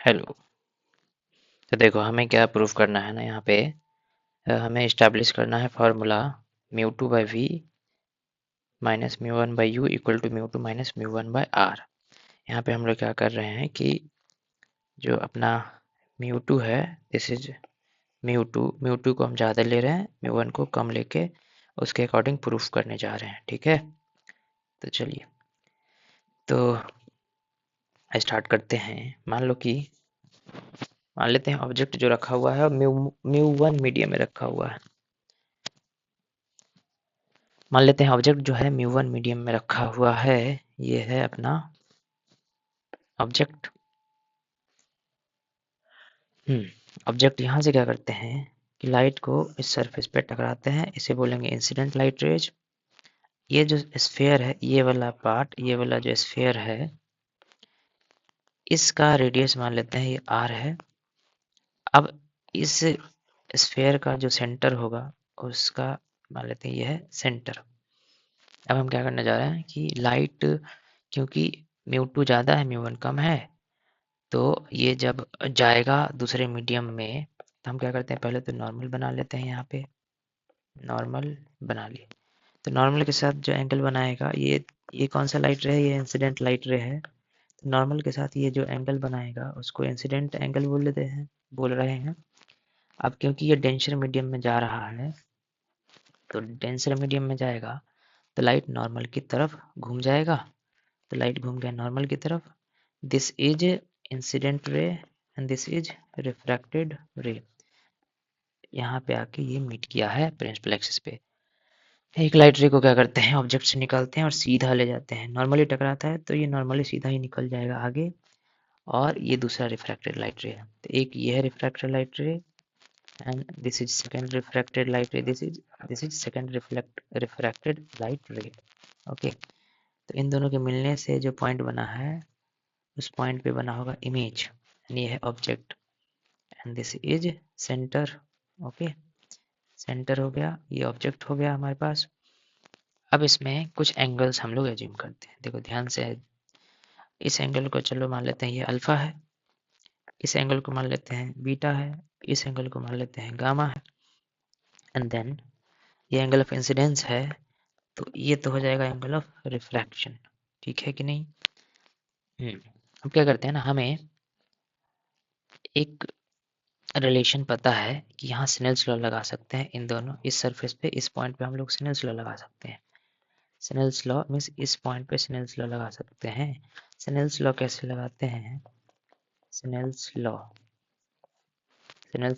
Hello. तो देखो हमें क्या प्रूफ करना है ना यहाँ पे। हमें इस्टेब्लिश करना है formula mu two by V minus mu one by U equal to mu two minus mu one by R. यहाँ पे हम लोग क्या कर रहे हैं कि जो अपना म्यू टू है दिस इज म्यू टू को हम ज़्यादा ले रहे हैं, म्यू वन को कम लेके उसके अकॉर्डिंग प्रूफ करने जा रहे हैं। ठीक है, तो चलिए तो स्टार्ट करते हैं। मान लेते हैं ऑब्जेक्ट जो रखा हुआ है म्यू म्यू वन मीडियम में रखा हुआ है। मान लेते हैं ऑब्जेक्ट जो है म्यू वन मीडियम में रखा हुआ है। ये है अपना ऑब्जेक्ट। ऑब्जेक्ट यहाँ से क्या करते हैं कि लाइट को इस सरफेस पे टकराते हैं, इसे बोलेंगे इंसिडेंट लाइट रेज। ये जो स्फेयर है, ये वाला पार्ट, ये वाला जो स्फेयर है, इसका रेडियस मान लेते हैं ये आर है। अब इस स्फेयर का जो सेंटर होगा उसका मान लेते हैं ये है सेंटर। अब हम क्या करने जा रहे हैं कि लाइट, क्योंकि म्यू टू ज़्यादा है म्यू वन कम है, तो ये जब जाएगा दूसरे मीडियम में तो हम क्या करते हैं, पहले तो नॉर्मल बना लेते हैं। यहाँ पे नॉर्मल बना लिए तो नॉर्मल के साथ जो एंगल बनाएगा, ये कौन सा लाइट रे है, ये इंसिडेंट लाइट रे है। तो नॉर्मल के साथ ये जो एंगल बनाएगा उसको इंसिडेंट एंगल बोल रहे हैं। अब क्योंकि ये डेंसर मीडियम में जा रहा है, तो डेंसर मीडियम में जाएगा तो लाइट नॉर्मल की तरफ घूम जाएगा। तो लाइट घूम गया नॉर्मल की तरफ। This is incident ray and this is refracted रे। यहाँ पे आके ये मीट किया है प्रिंसिपल एक्सिस पे। एक लाइट रे को क्या करते हैं, ऑब्जेक्ट से निकालते हैं और सीधा ले जाते हैं। नॉर्मली टकराता है तो ये नॉर्मली सीधा ही निकल जाएगा आगे। और ये दूसरा रिफ्रैक्टेड लाइट रे है, तो एक ये है रिफ्रैक्टेड लाइट रे and this is second refracted light रे। This is second refracted light रे। ओके, तो इन दोनों के मिलने से जो पॉइंट बना है उस पॉइंट पे बना होगा इमेज, ये है object and this is centre. Okay, centre हो गया, ये ऑब्जेक्ट हो गया हमारे पास। अब इसमें कुछ एंगल्स हम लोग एज्यूम करते हैं, देखो ध्यान से। इस एंगल को चलो मान लेते हैं ये अल्फा है, इस एंगल को मान लेते हैं बीटा है, इस एंगल को मान लेते हैं गामा है, एंड देन ये एंगल ऑफ इंसिडेंस है, तो ये तो हो जाएगा एंगल ऑफ रिफ्रैक्शन। ठीक है कि नहीं? अब क्या करते हैं ना, हमें एक रिलेशन पता है कि यहाँ स्नेल्स लॉ लगा सकते हैं। इन दोनों इस सरफेस पे इस पॉइंट पे हम लोग स्नेल्स लॉ लगा सकते हैं। स्नेल्स लॉ मीन्स इस पॉइंट पे स्नेल्स लॉ लगा सकते हैं। स्नेल्स लॉ कैसे लगाते हैं? स्नेल्स लॉ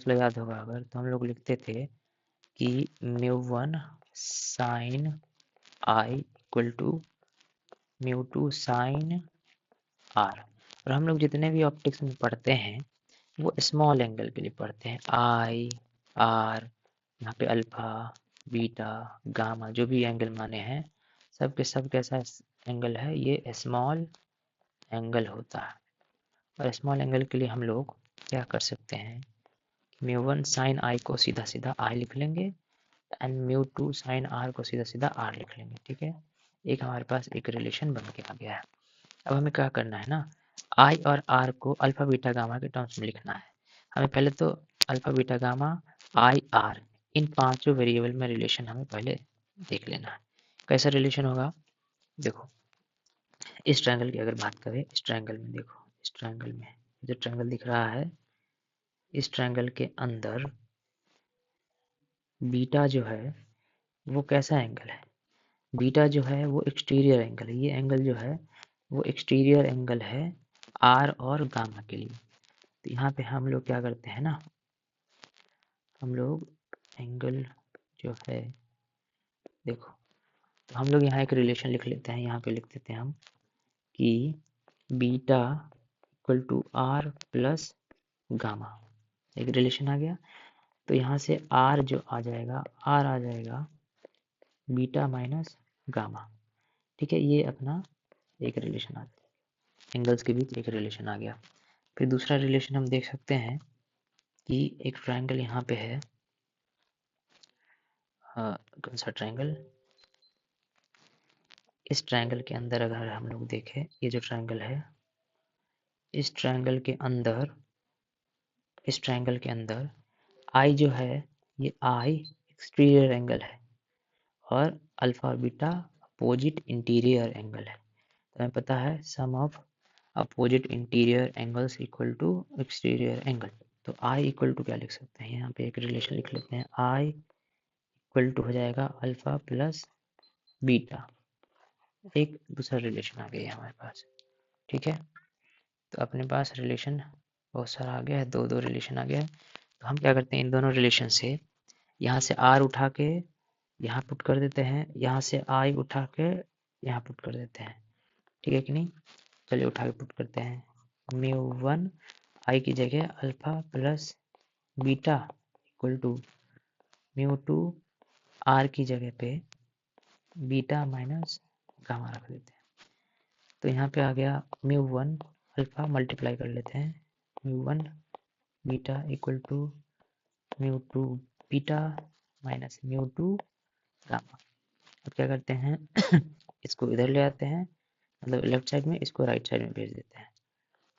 याद होगा अगर, तो हम लोग लिखते थे कि mu one sine I equal to mu two sine R. और हम लोग जितने भी ऑप्टिक्स में पढ़ते हैं वो स्मॉल एंगल के लिए पढ़ते हैं। आई, आर, यहाँ पे अल्फा, बीटा, गामा, जो भी एंगल माने हैं सब के सब कैसा एंगल है, ये स्मॉल एंगल होता है। और स्मॉल एंगल के लिए हम लोग क्या कर सकते हैं, म्यू वन साइन आई को सीधा सीधा आई लिख लेंगे and mu two sine R को सीधा सीधा आर लिख लेंगे। ठीक है, एक हमारे पास एक रिलेशन बन के आ गया है। अब हमें क्या करना है ना, आई और आर को अल्फा बीटा गामा के टर्म्स में लिखना है। हमें पहले तो alpha beta gamma I R इन पांचों वेरिएबल में रिलेशन हमें पहले देख लेना है। कैसा रिलेशन होगा, देखो इस ट्रायंगल की अगर बात करें, इस ट्रायंगल में देखो, इस ट्रायंगल में जो ट्रायंगल दिख रहा है, इस ट्रायंगल के अंदर बीटा जो है वो कैसा एंगल है, बीटा जो है वो एक्सटीरियर एंगल है। ये एंगल जो है वो एक्सटीरियर एंगल है आर और गामा के लिए। तो यहाँ पे हम लोग क्या करते हैं ना, हम लोग एंगल जो है, देखो तो हम लोग यहाँ एक रिलेशन लिख लेते हैं। यहाँ पे लिख देते हैं हम कि beta equal to R plus gamma, एक रिलेशन आ गया। तो यहाँ से आर जो आ जाएगा, आर आ जाएगा बीटा माइनस गामा। ठीक है, ये अपना एक रिलेशन आ गया, एंगल्स के बीच एक रिलेशन आ गया। फिर दूसरा रिलेशन हम देख सकते हैं कि एक ट्रायंगल यहाँ पे है, कौन सा ट्रायंगल, इस ट्रायंगल के अंदर अगर हम लोग देखें, ये जो ट्रायंगल है इस ट्रायंगल के अंदर आई जो है ये आई एक्सटीरियर एंगल है और अल्फा और बीटा अपोजिट इंटीरियर एंगल है। तो हमें पता है sum of opposite interior angles equal to exterior angle. तो आई इक्वल टू क्या लिख सकते हैं, यहाँ पे एक रिलेशन लिख लेते हैं, आई इक्वल टू हो जाएगा अल्फा प्लस बीटा। एक दूसरा रिलेशन आ गया हमारे पास, ठीक है। तो अपने पास रिलेशन बहुत सारा आ गया है, दो दो रिलेशन आ गया है। तो हम क्या करते हैं, इन दोनों रिलेशन से यहाँ से आर उठा के यहाँ पुट कर देते हैं, यहाँ से आई उठा के यहाँ पुट कर देते हैं, ठीक है कि नहीं। चलिए उठा के पुट करते हैं। म्यू वन आई की जगह alpha plus beta equal to mu two R की जगह पे बीटा माइनस गामा रख देते हैं। तो यहाँ पे आ गया म्यू वन अल्फा मल्टीप्लाई कर लेते हैं, mu one beta equal to mu two beta minus mu two gamma. अब क्या करते हैं इसको इधर ले आते हैं, मतलब लेफ्ट साइड में, इसको राइट साइड में भेज देते हैं,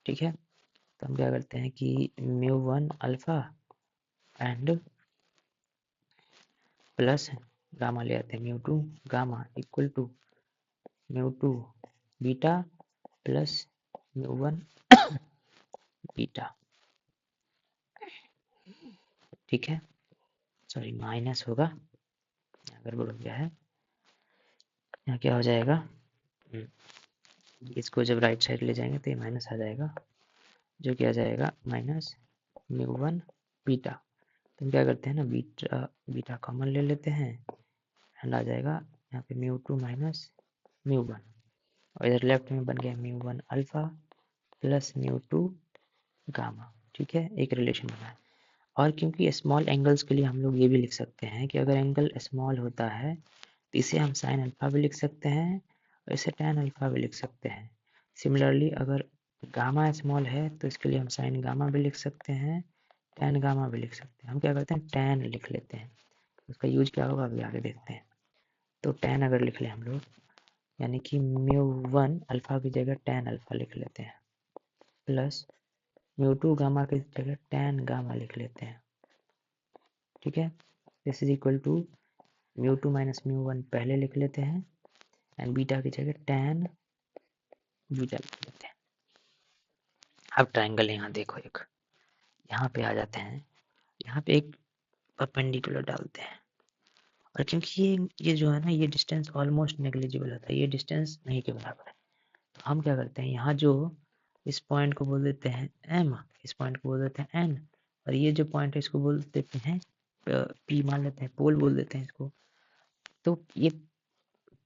ठीक है। तो हम क्या करते हैं कि mu one alpha and plus gamma ले आते हैं, mu two gamma equal to mu two beta plus mu one beta, ठीक है। सॉरी माइनस होगा, गड़बड़ हो गया है। यहाँ क्या हो जाएगा, इसको जब राइट साइड ले जाएंगे तो ये माइनस आ जाएगा, जो क्या जाएगा माइनस म्यू वन बीटा। तो हम क्या करते हैं ना, बीटा बीटा कॉमन ले लेते हैं एंड आ जाएगा यहाँ पे mu two minus mu one, और इधर लेफ्ट में बन गया mu one alpha plus mu two gamma, ठीक है। एक रिलेशन बना है। और क्योंकि स्मॉल एंगल्स के लिए हम लोग ये भी लिख सकते हैं कि अगर एंगल स्मॉल होता है तो इसे हम साइन अल्फा भी लिख सकते हैं और इसे टैन अल्फा भी लिख सकते हैं। सिमिलरली अगर गामा स्मॉल है तो इसके लिए हम साइन गामा भी लिख सकते हैं, टैन गामा भी लिख सकते हैं। हम क्या करते हैं टैन लिख लेते हैं, उसका यूज क्या होगा अभी आगे देखते हैं। तो टैन अगर लिख लें हम लोग, यानी कि म्यू वन अल्फा की जगह टैन अल्फा लिख लेते हैं प्लस म्यू टू गामा की जगह टैन गामा लिख लेते हैं, ठीक है। This is equal to mu two minus mu one पहले लिख लेते हैं एंड बीटा की जगह टैन बीटा लिख लेते हैं। अब ट्रायंगल यहाँ देखो, एक यहाँ पे आ जाते हैं, यहाँ पे एक परपेंडिकुलर डालते हैं, और क्योंकि ये जो है ना ये डिस्टेंस ऑलमोस्ट नेग्लिजिबल होता है, ये डिस्टेंस नहीं के बराबर है। तो हम क्या करते हैं, यहाँ जो इस पॉइंट को बोल देते हैं एम, इस पॉइंट को बोल देते हैं एन, और ये जो पॉइंट है इसको बोल देते हैं पी, मान लेते हैं पोल बोल देते हैं इसको। तो ये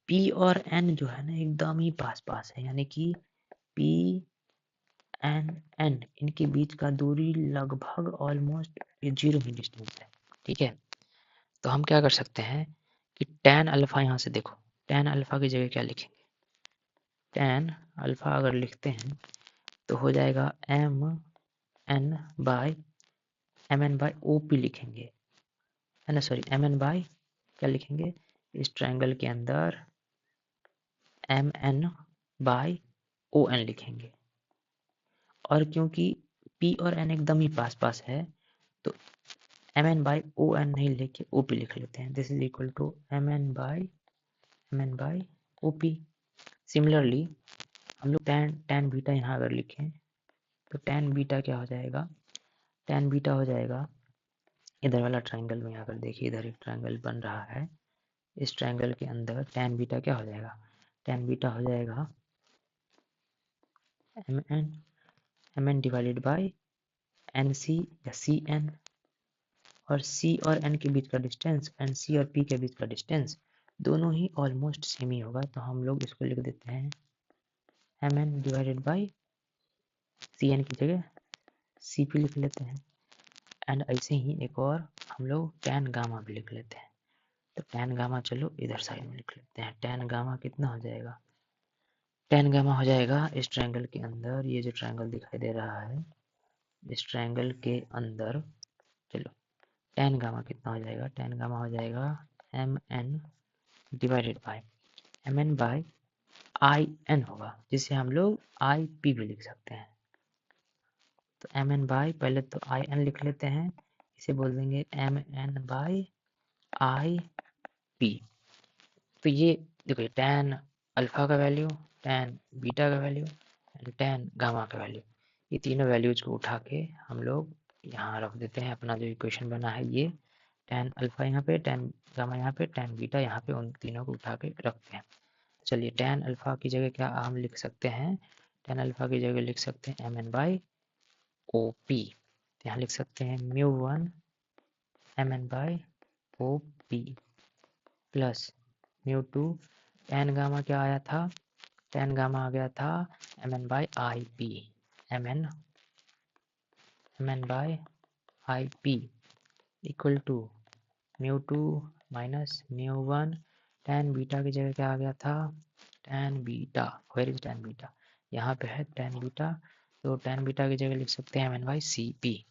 पी और एन जो है ना एकदम ही पास पास है, यानी कि पी एन एन इनके बीच का दूरी लगभग ऑलमोस्ट ये जीरो ही डिस्टेंस है, ठीक है। तो हम क्या कर सकते हैं कि टैन अल्फा, यहाँ से देखो टैन अल्फा की जगह क्या लिखेंगे, टैन अल्फा अगर लिखते हैं तो हो जाएगा M N by M N by O P लिखेंगे, है ना, सॉरी एम एन बाय क्या लिखेंगे, इस ट्रायंगल के अंदर M N by O N लिखेंगे। और क्योंकि पी और एन एकदम ही पास पास है तो M N by O N नहीं लेके ओ पी लिख लेते हैं। This is equal to M N by O P. Similarly हम लोग टैन बीटा यहाँ अगर लिखें तो टैन बीटा क्या हो जाएगा, टैन बीटा हो जाएगा इधर वाला ट्रायंगल में, अगर देखिए इधर एक ट्रायंगल बन रहा है, इस ट्रायंगल के अंदर टैन बीटा क्या हो जाएगा, टैन बीटा हो जाएगा M N divided by N C या सी एन, और C और N के बीच का डिस्टेंस एंड C और P के बीच का डिस्टेंस दोनों ही ऑलमोस्ट सेम ही होगा। तो हम लोग इसको लिख देते हैं Mn डिवाइडेड बाई Cn की जगह Cp लिख लेते हैं, एंड ऐसे ही एक और हम लोग टैन गामा भी लिख लेते हैं। तो टैन गामा चलो इधर साइड में लिख लेते हैं, टैन गामा कितना हो जाएगा, टैन गामा हो जाएगा इस ट्रायंगल के अंदर, ये जो ट्रायंगल दिखाई दे रहा है इस ट्रायंगल के अंदर, चलो टैन गामा कितना हो जाएगा, टैन गामा हो जाएगा M N divided by M N by I N होगा, जिसे हम लोग आई पी भी लिख सकते हैं, तो एम एन बाई, पहले तो आई एन लिख लेते हैं, इसे बोल देंगे M N by I P. तो ये देखो tan अल्फा का वैल्यू, tan बीटा का वैल्यू एंड tan गामा का वैल्यू, ये तीनों वैल्यूज को उठा के हम लोग यहाँ रख देते हैं। अपना जो इक्वेशन बना है ये tan अल्फा यहाँ पे, tan गामा यहाँ पे, tan बीटा यहाँ पे, उन तीनों को उठा के रखते हैं। चलिए tan अल्फा की जगह क्या हम लिख सकते हैं, tan अल्फा की जगह लिख सकते हैं M N by O P. यहाँ लिख सकते हैं μ1 M N by O P plus μ2 tan gamma क्या आया था, tan गामा आ गया था M N by I P, M N by I P equal to μ2 minus μ1, tan beta की जगह क्या आ गया था, tan beta, where is tan beta, यहाँ पे है tan बीटा, तो tan बीटा की जगह लिख सकते हैं M N by C P,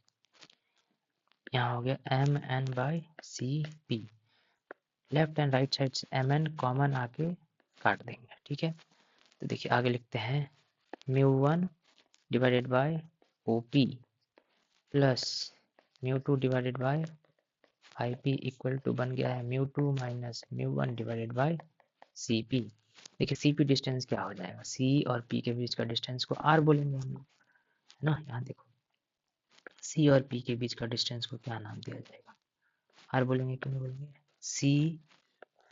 यहाँ हो गया M N by C P. Left and right side से एम एन कॉमन आके काट देंगे, ठीक है। तो देखिए आगे लिखते हैं μ1 divided by O P plus μ2 divided by I P equal to बन गया है μ2 minus μ1 divided by C P. देखिए सी पी डिस्टेंस क्या हो जाएगा, सी और पी के बीच का डिस्टेंस को आर बोलेंगे हम लोग, है ना। यहाँ देखो सी और पी के बीच का डिस्टेंस को क्या नाम दिया जाएगा, आर बोलेंगे, क्यों नहीं बोलेंगे, सी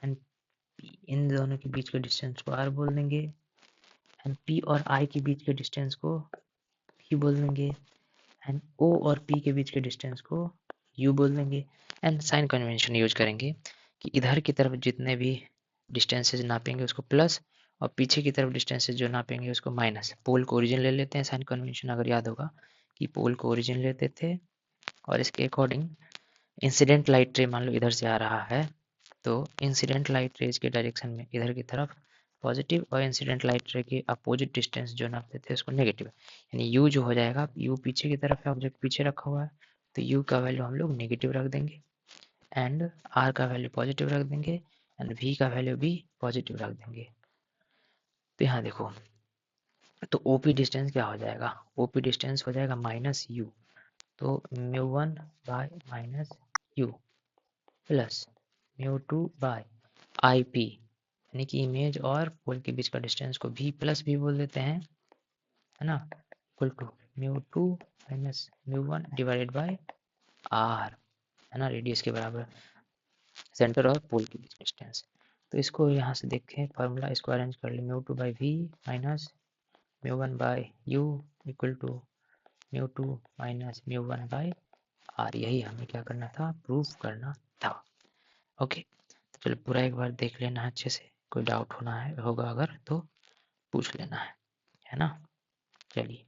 एंड पी इन दोनों के बीच के डिस्टेंस को आर बोल देंगे, एंड पी और आई के बीच के डिस्टेंस को पी बोल देंगे, एंड ओ और पी के बीच के डिस्टेंस को यू बोल देंगे। एंड साइन कन्वेंशन यूज करेंगे कि इधर की तरफ जितने भी डिस्टेंसेज नापेंगे उसको प्लस, और पीछे की तरफ डिस्टेंसेज जो नापेंगे उसको माइनस। पोल को ओरिजिन ले लेते हैं, साइन कन्वेंशन अगर याद होगा कि पोल को ओरिजिन लेते थे, और इसके अकॉर्डिंग इंसिडेंट लाइट रे मान लो इधर से आ रहा है, तो इंसिडेंट लाइट रेज के डायरेक्शन में इधर की तरफ पॉजिटिव, और इंसिडेंट लाइट रे के अपोजिट डिस्टेंस जो नापते थे उसको नेगेटिव, यानी यू जो हो जाएगा, यू पीछे की तरफ है, ऑब्जेक्ट पीछे रखा हुआ है, तो यू का वैल्यू हम लोग नेगेटिव रख देंगे, एंड आर का वैल्यू पॉजिटिव रख देंगे, एंड वी का वैल्यू भी पॉजिटिव रख देंगे। तो यहाँ देखो, तो ओपी डिस्टेंस क्या हो जाएगा, ओपी डिस्टेंस हो जाएगा माइनस यू, तो μ1 by minus U plus μ2 by I P, यानी कि इमेज और पोल के बीच का डिस्टेंस को भी प्लस भी बोल देते हैं, है ना, equal to μ2 minus μ1 divided by R, है ना, रेडियस के बराबर सेंटर और पोल के बीच डिस्टेंस। तो इसको यहाँ से देखें फॉर्मूला, इसको अरेंज कर ले, μ2 by V minus μ1 by U equal to μ2 minus μ1 by R. यही हमें क्या करना था, प्रूफ करना था। ओके, तो चलो पूरा एक बार देख लेना अच्छे से, कोई डाउट होना है होगा अगर तो पूछ लेना है ना। चलिए।